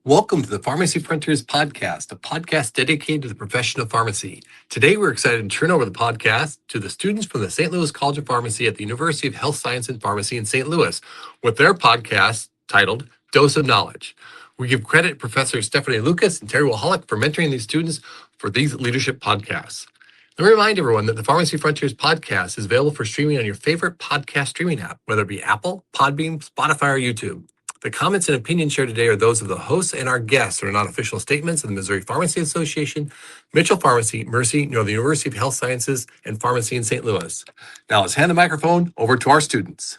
Welcome to the Pharmacy Frontiers podcast, a podcast dedicated to the profession of pharmacy. Today, we're excited to turn over the podcast to the students from the St. Louis College of Pharmacy at the University of Health Science and Pharmacy in St. Louis with their podcast titled Dose of Knowledge. We give credit to Professors Stephanie Lucas and Terry Wahalik for mentoring these students for these leadership podcasts. Let me remind everyone that the Pharmacy Frontiers podcast is available for streaming on your favorite podcast streaming app, whether it be Apple, Podbean, Spotify, or YouTube. The comments and opinions shared today are those of the hosts and our guests and are not official statements of the Missouri Pharmacy Association, Mitchell Pharmacy, Mercy, nor the University of Health Sciences and Pharmacy in St. Louis. Now let's hand the microphone over to our students.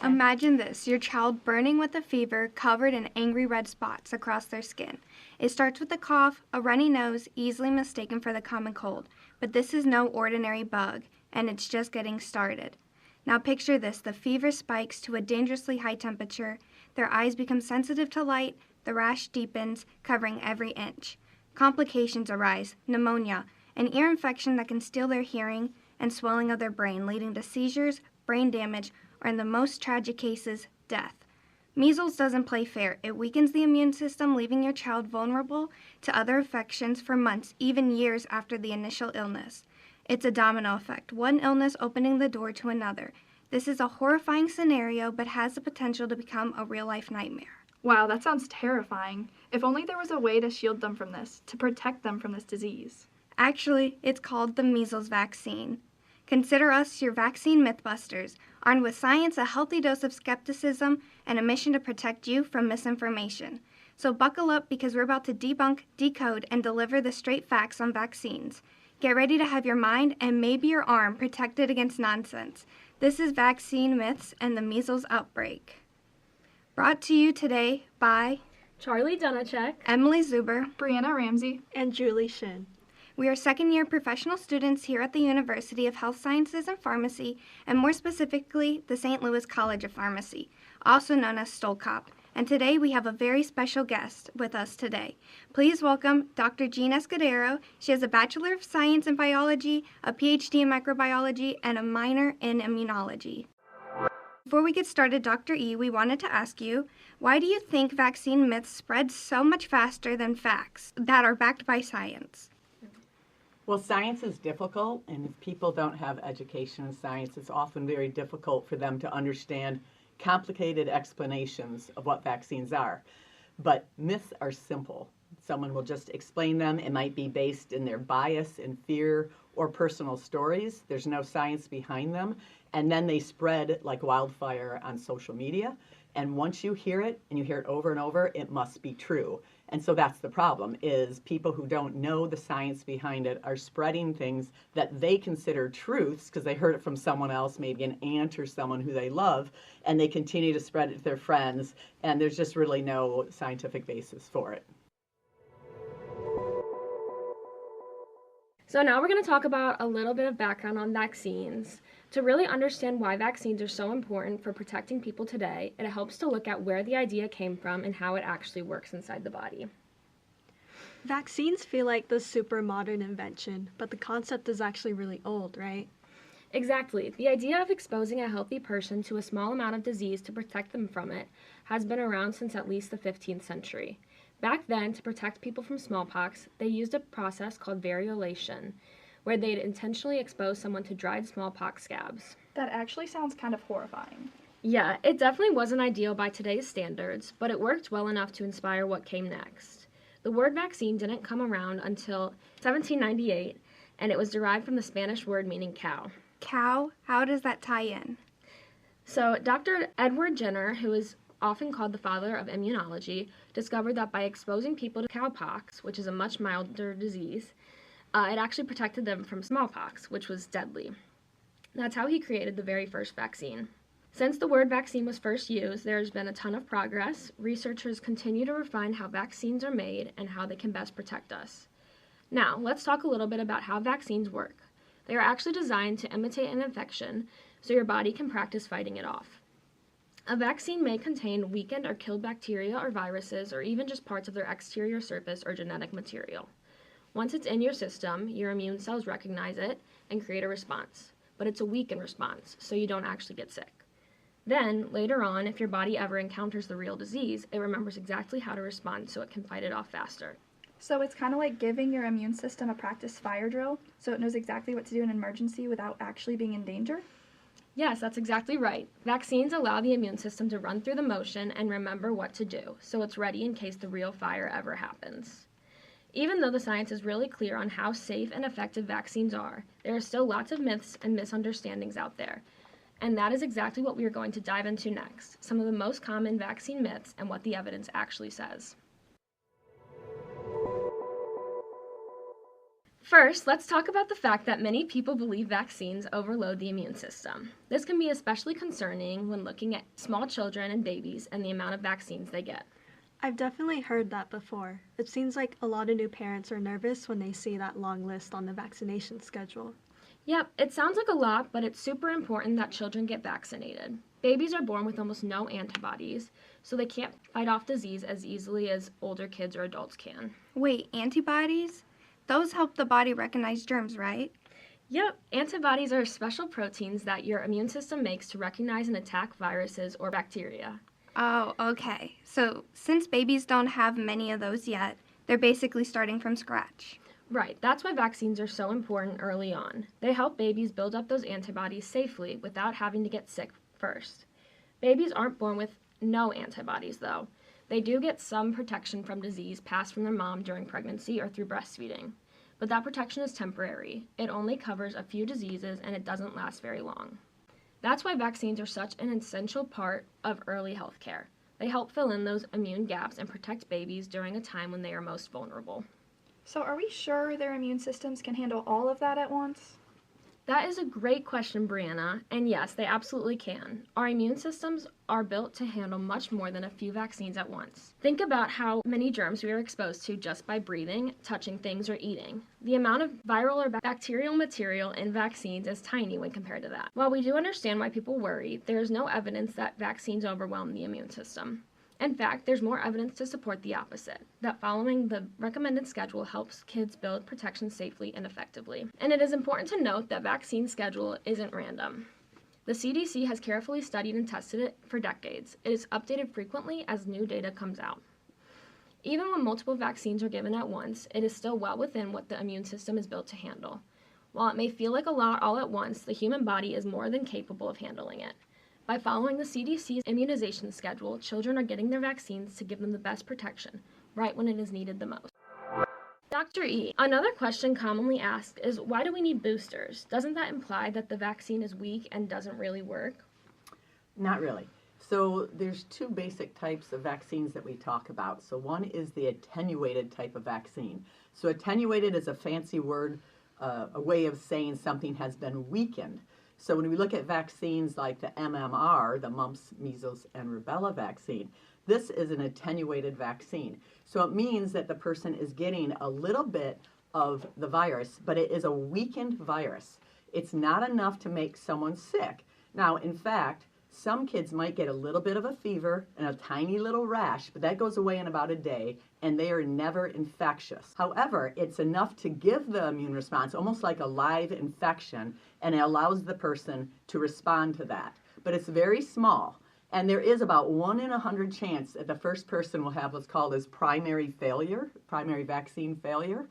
Imagine this, your child burning with a fever, covered in angry red spots across their skin. It starts with a cough, a runny nose, easily mistaken for the common cold. But this is no ordinary bug, and it's just getting started. Now picture this, the fever spikes to a dangerously high temperature, their eyes become sensitive to light, the rash deepens, covering every inch. Complications arise, pneumonia, an ear infection that can steal their hearing, and swelling of their brain, leading to seizures, brain damage, or in the most tragic cases, death. Measles doesn't play fair. It weakens the immune system, leaving your child vulnerable to other infections for months, even years after the initial illness. It's a domino effect, one illness opening the door to another. This is a horrifying scenario, but has the potential to become a real-life nightmare. Wow, that sounds terrifying. If only there was a way to shield them from this, to protect them from this disease. Actually, it's called the measles vaccine. Consider us your vaccine mythbusters, armed with science, a healthy dose of skepticism, and a mission to protect you from misinformation. So buckle up because we're about to debunk, decode, and deliver the straight facts on vaccines. Get ready to have your mind and maybe your arm protected against nonsense. This is Vaccine Myths and the Measles Outbreak. Brought to you today by Charlie Dunacek, Emily Zuber, Brianna Ramsey, and Julie Shin. We are second-year professional students here at the University of Health Sciences and Pharmacy, and more specifically, the St. Louis College of Pharmacy, also known as Stolkop. And today we have a very special guest with us today. Please welcome Dr. Jean Escudero. She has a Bachelor of Science in Biology, a PhD in Microbiology, and a minor in Immunology. Before we get started, Dr. E, we wanted to ask you, why do you think vaccine myths spread so much faster than facts that are backed by science? Well, science is difficult, and if people don't have education in science, it's often very difficult for them to understand complicated explanations of what vaccines are. But myths are simple. Someone will just explain them. It might be based in their bias and fear or personal stories. There's no science behind them. And then they spread like wildfire on social media. And once you hear it, and you hear it over and over, it must be true. And so that's the problem, is people who don't know the science behind it are spreading things that they consider truths because they heard it from someone else, maybe an aunt or someone who they love, and they continue to spread it to their friends, and there's just really no scientific basis for it. So now we're going to talk about a little bit of background on vaccines. To really understand why vaccines are so important for protecting people today, it helps to look at where the idea came from and how it actually works inside the body. Vaccines feel like the super modern invention, but the concept is actually really old, right? Exactly. The idea of exposing a healthy person to a small amount of disease to protect them from it has been around since at least the 15th century. Back then, to protect people from smallpox, they used a process called variolation, where they'd intentionally expose someone to dried smallpox scabs. That actually sounds kind of horrifying. Yeah, it definitely wasn't ideal by today's standards, but it worked well enough to inspire what came next. The word vaccine didn't come around until 1798, and it was derived from the Spanish word meaning cow. Cow? How does that tie in? So Dr. Edward Jenner, who is often called the father of immunology, discovered that by exposing people to cowpox, which is a much milder disease, it actually protected them from smallpox, which was deadly. That's how he created the very first vaccine. Since the word vaccine was first used, there has been a ton of progress. Researchers continue to refine how vaccines are made and how they can best protect us. Now, let's talk a little bit about how vaccines work. They are actually designed to imitate an infection, so your body can practice fighting it off. A vaccine may contain weakened or killed bacteria or viruses, or even just parts of their exterior surface or genetic material. Once it's in your system, your immune cells recognize it and create a response. But it's a weakened response, so you don't actually get sick. Then, later on, if your body ever encounters the real disease, it remembers exactly how to respond so it can fight it off faster. So it's kind of like giving your immune system a practice fire drill so it knows exactly what to do in an emergency without actually being in danger? Yes, that's exactly right. Vaccines allow the immune system to run through the motion and remember what to do, so it's ready in case the real fire ever happens. Even though the science is really clear on how safe and effective vaccines are, there are still lots of myths and misunderstandings out there. And that is exactly what we are going to dive into next, some of the most common vaccine myths and what the evidence actually says. First, let's talk about the fact that many people believe vaccines overload the immune system. This can be especially concerning when looking at small children and babies and the amount of vaccines they get. I've definitely heard that before. It seems like a lot of new parents are nervous when they see that long list on the vaccination schedule. Yep, it sounds like a lot, but it's super important that children get vaccinated. Babies are born with almost no antibodies, so they can't fight off disease as easily as older kids or adults can. Wait, antibodies? Those help the body recognize germs, right? Yep, antibodies are special proteins that your immune system makes to recognize and attack viruses or bacteria. Oh, okay. So since babies don't have many of those yet, they're basically starting from scratch. Right, that's why vaccines are so important early on. They help babies build up those antibodies safely without having to get sick first. Babies aren't born with no antibodies, though. They do get some protection from disease passed from their mom during pregnancy or through breastfeeding. But that protection is temporary. It only covers a few diseases and it doesn't last very long. That's why vaccines are such an essential part of early health care. They help fill in those immune gaps and protect babies during a time when they are most vulnerable. So are we sure their immune systems can handle all of that at once? That is a great question, Brianna, and yes, they absolutely can. Our immune systems are built to handle much more than a few vaccines at once. Think about how many germs we are exposed to just by breathing, touching things, or eating. The amount of viral or bacterial material in vaccines is tiny when compared to that. While we do understand why people worry, there is no evidence that vaccines overwhelm the immune system. In fact, there's more evidence to support the opposite, that following the recommended schedule helps kids build protection safely and effectively. And it is important to note that vaccine schedule isn't random. The CDC has carefully studied and tested it for decades. It is updated frequently as new data comes out. Even when multiple vaccines are given at once, it is still well within what the immune system is built to handle. While it may feel like a lot all at once, the human body is more than capable of handling it. By following the CDC's immunization schedule, children are getting their vaccines to give them the best protection, right when it is needed the most. Dr. E, another question commonly asked is, why do we need boosters? Doesn't that imply that the vaccine is weak and doesn't really work? Not really. So there's two basic types of vaccines that we talk about. So one is the attenuated type of vaccine. So attenuated is a fancy word, a way of saying something has been weakened. So when we look at vaccines like the MMR, the mumps, measles, and rubella vaccine, this is an attenuated vaccine. So it means that the person is getting a little bit of the virus, but it is a weakened virus. It's not enough to make someone sick. Now, in fact, some kids might get a little bit of a fever and a tiny little rash, but that goes away in about a day, and they are never infectious. However, it's enough to give the immune response, almost like a live infection, and it allows the person to respond to that. But it's very small, and there is about 1 in 100 chance that the first person will have what's called as primary vaccine failure.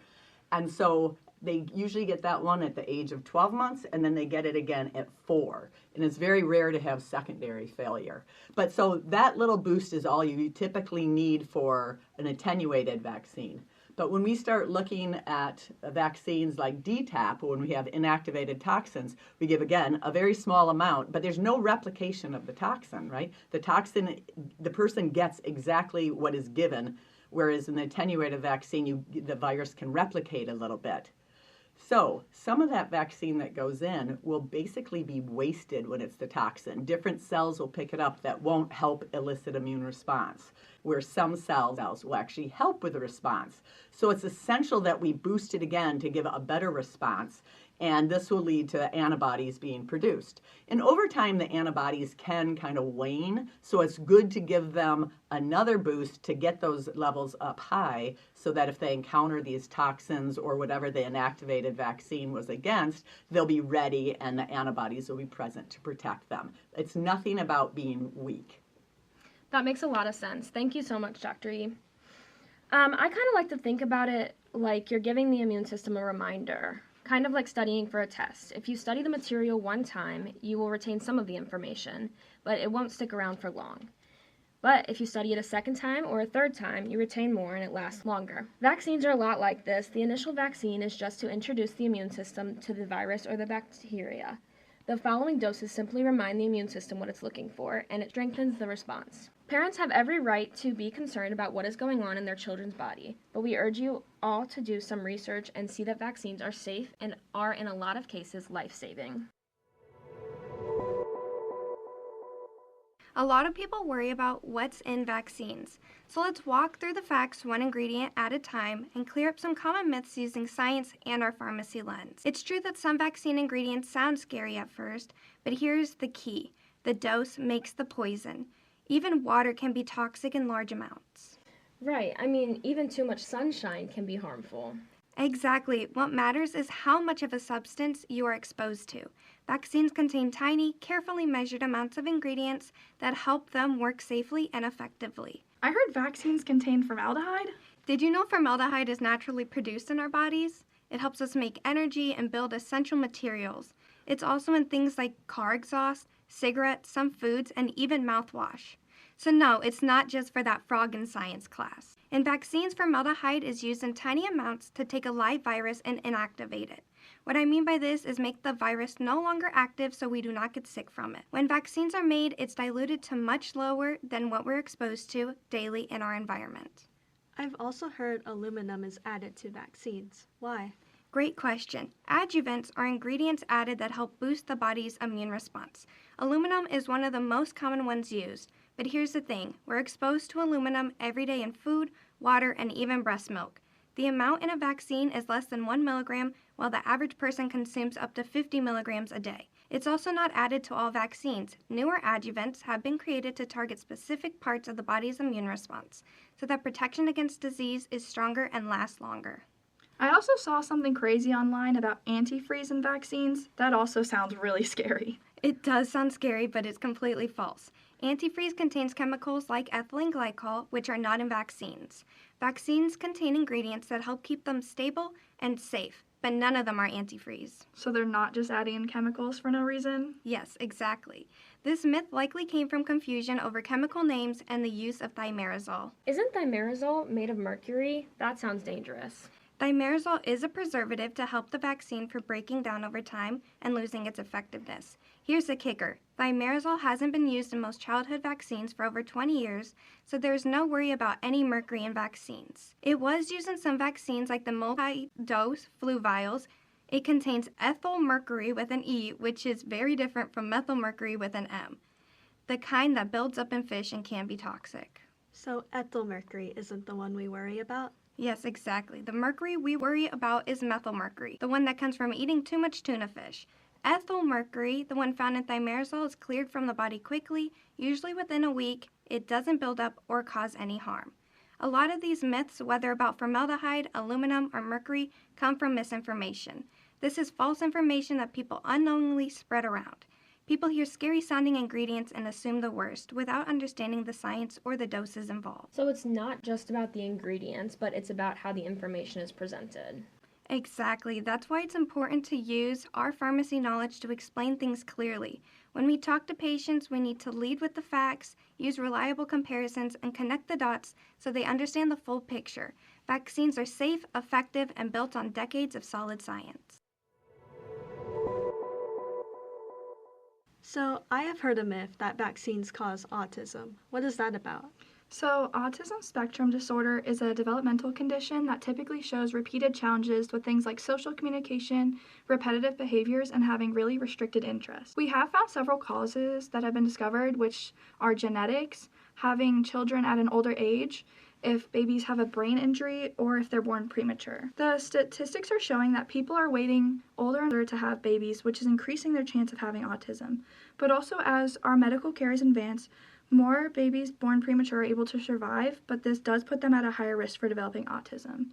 And so they usually get that one at the age of 12 months, and then they get it again at 4. And it's very rare to have secondary failure. But so that little boost is all you typically need for an attenuated vaccine. But when we start looking at vaccines like DTaP, when we have inactivated toxins, we give, again, a very small amount, but there's no replication of the toxin, right? The toxin, the person gets exactly what is given, whereas in the attenuated vaccine, the virus can replicate a little bit. So some of that vaccine that goes in will basically be wasted when it's the toxin. Different cells will pick it up that won't help elicit immune response, where some cells will actually help with the response. So it's essential that we boost it again to give a better response. and this will lead to antibodies being produced. And over time, the antibodies can kind of wane, so it's good to give them another boost to get those levels up high so that if they encounter these toxins or whatever the inactivated vaccine was against, they'll be ready and the antibodies will be present to protect them. It's nothing about being weak. That makes a lot of sense. Thank you so much, Dr. E. I kind of like to think about it like you're giving the immune system a reminder, kind of like studying for a test. If you study the material one time, you will retain some of the information, but it won't stick around for long. But if you study it a second time or a third time, you retain more and it lasts longer. Vaccines are a lot like this. The initial vaccine is just to introduce the immune system to the virus or the bacteria. The following doses simply remind the immune system what it's looking for, and it strengthens the response. Parents have every right to be concerned about what is going on in their children's body, but we urge you all to do some research and see that vaccines are safe and are, in a lot of cases, life-saving. A lot of people worry about what's in vaccines. So let's walk through the facts one ingredient at a time and clear up some common myths using science and our pharmacy lens. It's true that some vaccine ingredients sound scary at first, but here's the key. The dose makes the poison. Even water can be toxic in large amounts. Right, even too much sunshine can be harmful. Exactly. What matters is how much of a substance you are exposed to. Vaccines contain tiny, carefully measured amounts of ingredients that help them work safely and effectively. I heard vaccines contain formaldehyde. Did you know formaldehyde is naturally produced in our bodies? It helps us make energy and build essential materials. It's also in things like car exhaust, cigarettes, some foods, and even mouthwash. So no, it's not just for that frog in science class. In vaccines, formaldehyde is used in tiny amounts to take a live virus and inactivate it. What I mean by this is make the virus no longer active so we do not get sick from it. When vaccines are made, it's diluted to much lower than what we're exposed to daily in our environment. I've also heard aluminum is added to vaccines. Why? Great question. Adjuvants are ingredients added that help boost the body's immune response. Aluminum is one of the most common ones used. But here's the thing. We're exposed to aluminum every day in food, water, and even breast milk. The amount in a vaccine is less than 1 milligram, while the average person consumes up to 50 milligrams a day. It's also not added to all vaccines. Newer adjuvants have been created to target specific parts of the body's immune response, so that protection against disease is stronger and lasts longer. I also saw something crazy online about antifreeze in vaccines. That also sounds really scary. It does sound scary, but it's completely false. Antifreeze contains chemicals like ethylene glycol, which are not in vaccines. Vaccines contain ingredients that help keep them stable and safe, but none of them are antifreeze. So they're not just adding in chemicals for no reason? Yes, exactly. This myth likely came from confusion over chemical names and the use of thimerosal. Isn't thimerosal made of mercury? That sounds dangerous. Thimerosal is a preservative to help the vaccine from breaking down over time and losing its effectiveness. Here's the kicker. Thimerosal hasn't been used in most childhood vaccines for over 20 years, so there's no worry about any mercury in vaccines. It was used in some vaccines like the multi-dose flu vials. It contains ethyl mercury with an E, which is very different from methyl mercury with an M, the kind that builds up in fish and can be toxic. So ethyl mercury isn't the one we worry about? Yes, exactly. The mercury we worry about is methyl mercury, the one that comes from eating too much tuna fish. Ethyl mercury, the one found in thimerosal, is cleared from the body quickly, usually within a week. It doesn't build up or cause any harm. A lot of these myths, whether about formaldehyde, aluminum, or mercury, come from misinformation. This is false information that people unknowingly spread around. People hear scary-sounding ingredients and assume the worst without understanding the science or the doses involved. So it's not just about the ingredients, but it's about how the information is presented. Exactly. That's why it's important to use our pharmacy knowledge to explain things clearly. When we talk to patients, we need to lead with the facts, use reliable comparisons, and connect the dots so they understand the full picture. Vaccines are safe, effective, and built on decades of solid science. So I have heard a myth that vaccines cause autism. What is that about? So, autism spectrum disorder is a developmental condition that typically shows repeated challenges with things like social communication, repetitive behaviors, and having really restricted interests. We have found several causes that have been discovered, which are genetics, having children at an older age, if babies have a brain injury, or if they're born premature. The statistics are showing that people are waiting older and older to have babies, which is increasing their chance of having autism. But also, as our medical care is advanced, more babies born premature are able to survive, but this does put them at a higher risk for developing autism.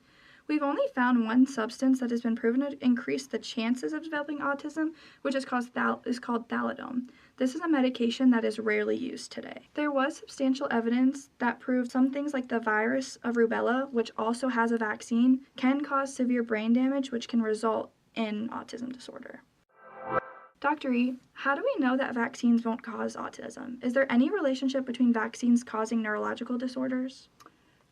We've only found one substance that has been proven to increase the chances of developing autism, which is called thalidomide. This is a medication that is rarely used today. There was substantial evidence that proved some things like the virus of rubella, which also has a vaccine, can cause severe brain damage, which can result in autism disorder. Dr. E, how do we know that vaccines won't cause autism? Is there any relationship between vaccines causing neurological disorders?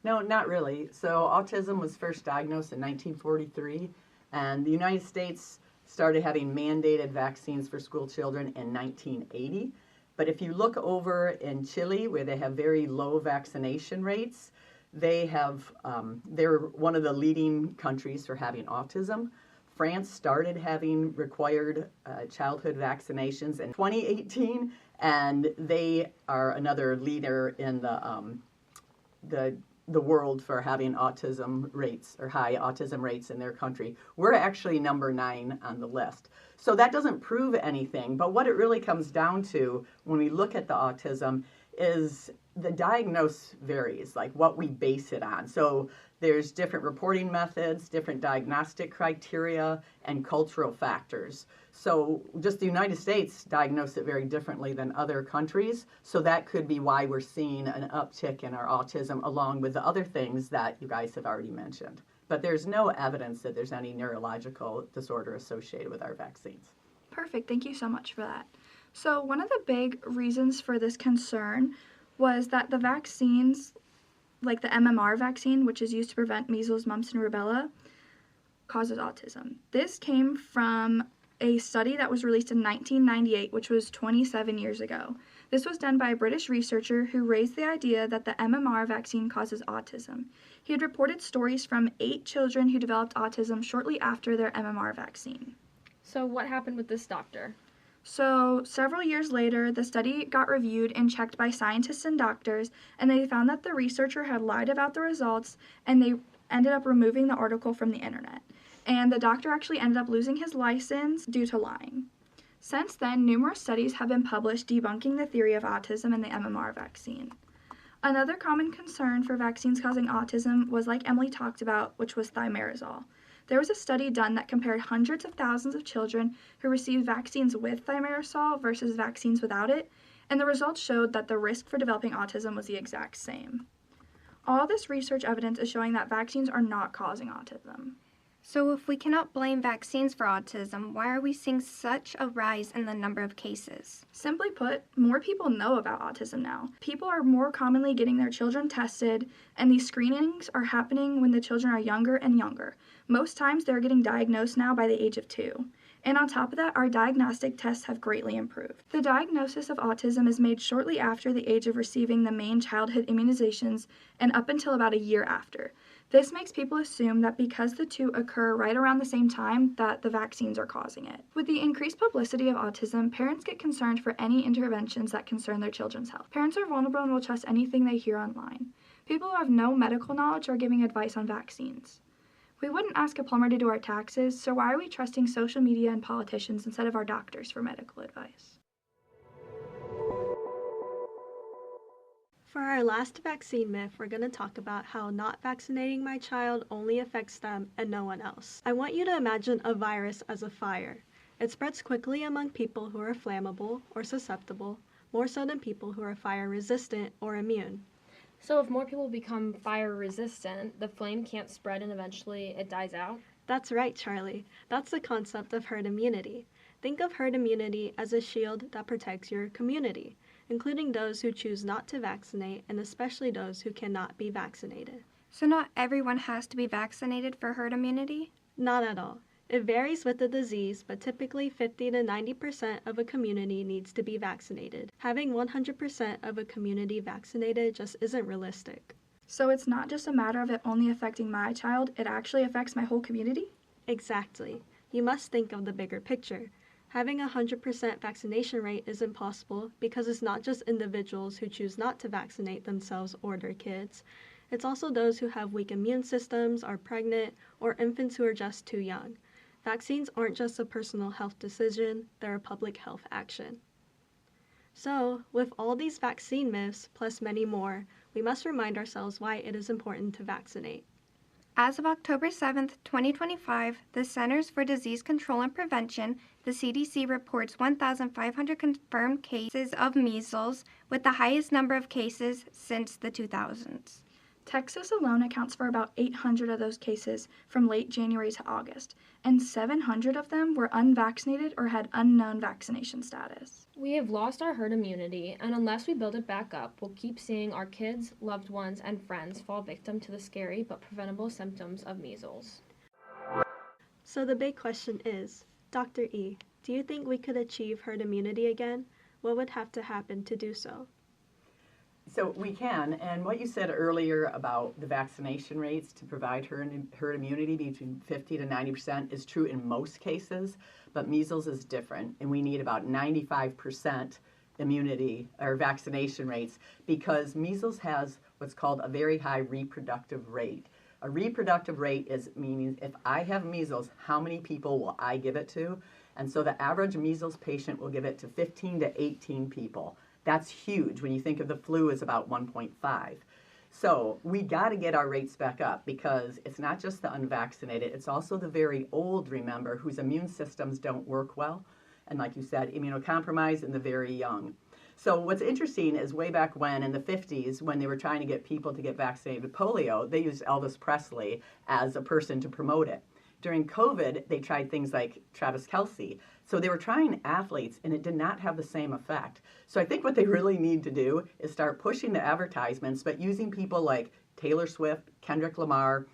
No, not really. So autism was first diagnosed in 1943, and the United States started having mandated vaccines for school children in 1980. But if you look over in Chile, where they have very low vaccination rates, they're one of the leading countries for having autism. France started having required childhood vaccinations in 2018, and they are another leader in the world for having autism rates or high autism rates in their country. We're actually number 9 on the list. So that doesn't prove anything, but what it really comes down to when we look at the autism is the diagnosis varies, like what we base it on. So there's different reporting methods, different diagnostic criteria, and cultural factors. So just the United States diagnosed it very differently than other countries. So that could be why we're seeing an uptick in our autism, along with the other things that you guys have already mentioned. But there's no evidence that there's any neurological disorder associated with our vaccines. Perfect. Thank you so much for that. So one of the big reasons for this concern was that the vaccines, like the MMR vaccine, which is used to prevent measles, mumps, and rubella, causes autism. This came from a study that was released in 1998, which was 27 years ago. This was done by a British researcher who raised the idea that the MMR vaccine causes autism. He had reported stories from 8 children who developed autism shortly after their MMR vaccine. So what happened with this doctor? So several years later, the study got reviewed and checked by scientists and doctors, and they found that the researcher had lied about the results, and they ended up removing the article from the internet. And the doctor actually ended up losing his license due to lying. Since then, numerous studies have been published debunking the theory of autism and the MMR vaccine. Another common concern for vaccines causing autism was, like Emily talked about, which was thimerosal. There was a study done that compared hundreds of thousands of children who received vaccines with thimerosal versus vaccines without it, and the results showed that the risk for developing autism was the exact same. All this research evidence is showing that vaccines are not causing autism. So if we cannot blame vaccines for autism, why are we seeing such a rise in the number of cases? Simply put, more people know about autism now. People are more commonly getting their children tested, and these screenings are happening when the children are younger and younger. Most times they're getting diagnosed now by the age of 2. And on top of that, our diagnostic tests have greatly improved. The diagnosis of autism is made shortly after the age of receiving the main childhood immunizations and up until about a year after. This makes people assume that because the two occur right around the same time, that the vaccines are causing it. With the increased publicity of autism, parents get concerned for any interventions that concern their children's health. Parents are vulnerable and will trust anything they hear online. People who have no medical knowledge are giving advice on vaccines. We wouldn't ask a plumber to do our taxes, so why are we trusting social media and politicians instead of our doctors for medical advice? For our last vaccine myth, we're going to talk about how not vaccinating my child only affects them and no one else. I want you to imagine a virus as a fire. It spreads quickly among people who are flammable or susceptible, more so than people who are fire resistant or immune. So if more people become fire resistant, the flame can't spread and eventually it dies out? That's right, Charlie. That's the concept of herd immunity. Think of herd immunity as a shield that protects your community, including those who choose not to vaccinate and especially those who cannot be vaccinated. So not everyone has to be vaccinated for herd immunity? Not at all. It varies with the disease, but typically 50 to 90% of a community needs to be vaccinated. Having 100% of a community vaccinated just isn't realistic. So it's not just a matter of it only affecting my child, it actually affects my whole community? Exactly. You must think of the bigger picture. Having a 100% vaccination rate is impossible because it's not just individuals who choose not to vaccinate themselves or their kids. It's also those who have weak immune systems, are pregnant, or infants who are just too young. Vaccines aren't just a personal health decision, they're a public health action. So, with all these vaccine myths, plus many more, we must remind ourselves why it is important to vaccinate. As of October 7th, 2025, the Centers for Disease Control and Prevention, the CDC, reports 1,500 confirmed cases of measles, with the highest number of cases since the 2000s. Texas alone accounts for about 800 of those cases from late January to August, and 700 of them were unvaccinated or had unknown vaccination status. We have lost our herd immunity, and unless we build it back up, we'll keep seeing our kids, loved ones, and friends fall victim to the scary but preventable symptoms of measles. So the big question is, Dr. E, do you think we could achieve herd immunity again? What would have to happen to do so? So we can, and what you said earlier about the vaccination rates to provide herd immunity between 50 to 90% is true in most cases, but measles is different, and we need about 95% immunity or vaccination rates because measles has what's called a very high reproductive rate. A reproductive rate is meaning if I have measles, how many people will I give it to? And so the average measles patient will give it to 15 to 18 people. That's huge when you think of the flu as about 1.5. So we got to get our rates back up because it's not just the unvaccinated, it's also the very old, remember, whose immune systems don't work well. And like you said, immunocompromised and the very young. So what's interesting is way back when in the 50s, when they were trying to get people to get vaccinated with polio, they used Elvis Presley as a person to promote it. During COVID, they tried things like Travis Kelce. So they were trying athletes, and it did not have the same effect. So I think what they really need to do is start pushing the advertisements, but using people like Taylor Swift, Kendrick Lamar,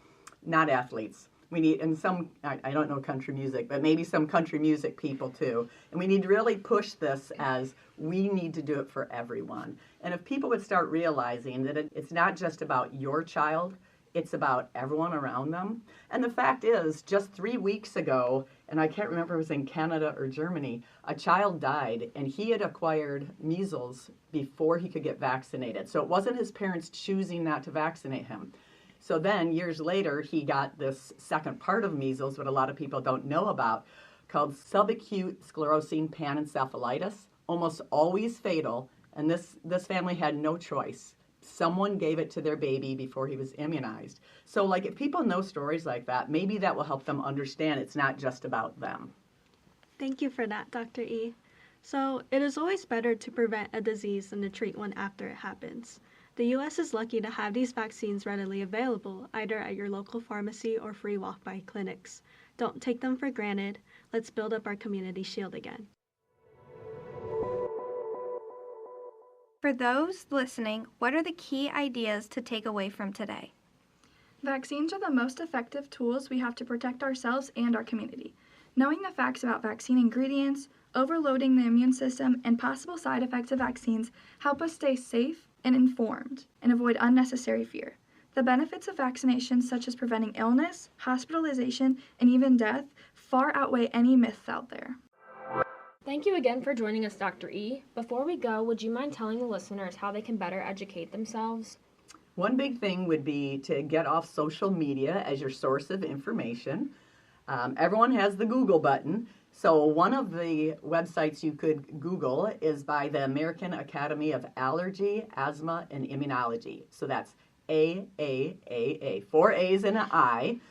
not athletes. We need, and some, I don't know country music, but maybe some country music people too. And we need to really push this as we need to do it for everyone. And if people would start realizing that it's not just about your child, it's about everyone around them. And the fact is, just 3 weeks ago, and I can't remember if it was in Canada or Germany, a child died, and he had acquired measles before he could get vaccinated. So it wasn't his parents choosing not to vaccinate him. So then, years later, he got this second part of measles, what a lot of people don't know about, called subacute sclerosing panencephalitis, almost always fatal, and this family had no choice. Someone gave it to their baby before he was immunized. So like if people know stories like that, maybe that will help them understand it's not just about them. Thank you for that, Dr. E. So, it is always better to prevent a disease than to treat one after it happens. The U.S. is lucky to have these vaccines readily available, either at your local pharmacy or free walk-by clinics. Don't take them for granted. Let's build up our community shield again. For those listening, what are the key ideas to take away from today? Vaccines are the most effective tools we have to protect ourselves and our community. Knowing the facts about vaccine ingredients, overloading the immune system, and possible side effects of vaccines help us stay safe and informed and avoid unnecessary fear. The benefits of vaccinations, such as preventing illness, hospitalization, and even death, far outweigh any myths out there. Thank you again for joining us, Dr. E. Before we go, would you mind telling the listeners how they can better educate themselves? One big thing would be to get off social media as your source of information. Everyone has the Google button. So one of the websites you could Google is by the American Academy of Allergy, Asthma, and Immunology. So that's AAAA, 4 A's and an I,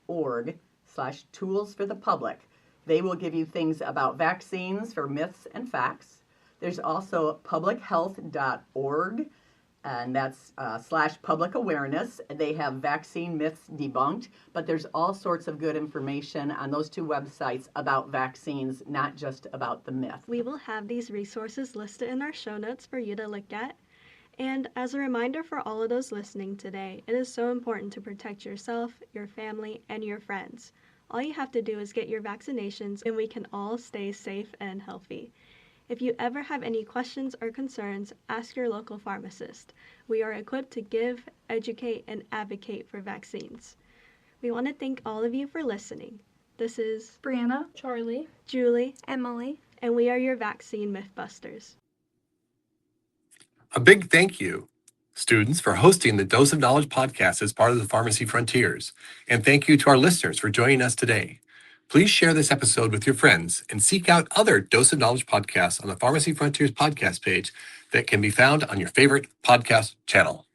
.org/tools for the public. They will give you things about vaccines for myths and facts. There's also publichealth.org, and that's /public awareness. They have vaccine myths debunked, but there's all sorts of good information on those two websites about vaccines, not just about the myth. We will have these resources listed in our show notes for you to look at. And as a reminder for all of those listening today, it is so important to protect yourself, your family, and your friends. All you have to do is get your vaccinations and we can all stay safe and healthy. If you ever have any questions or concerns, ask your local pharmacist. We are equipped to give, educate, and advocate for vaccines. We want to thank all of you for listening. This is Brianna, Charlie, Julie, Emily, and we are your vaccine mythbusters. A big thank you students, for hosting the Dose of Knowledge podcast as part of the Pharmacy Frontiers. And thank you to our listeners for joining us today. Please share this episode with your friends and seek out other Dose of Knowledge podcasts on the Pharmacy Frontiers podcast page that can be found on your favorite podcast channel.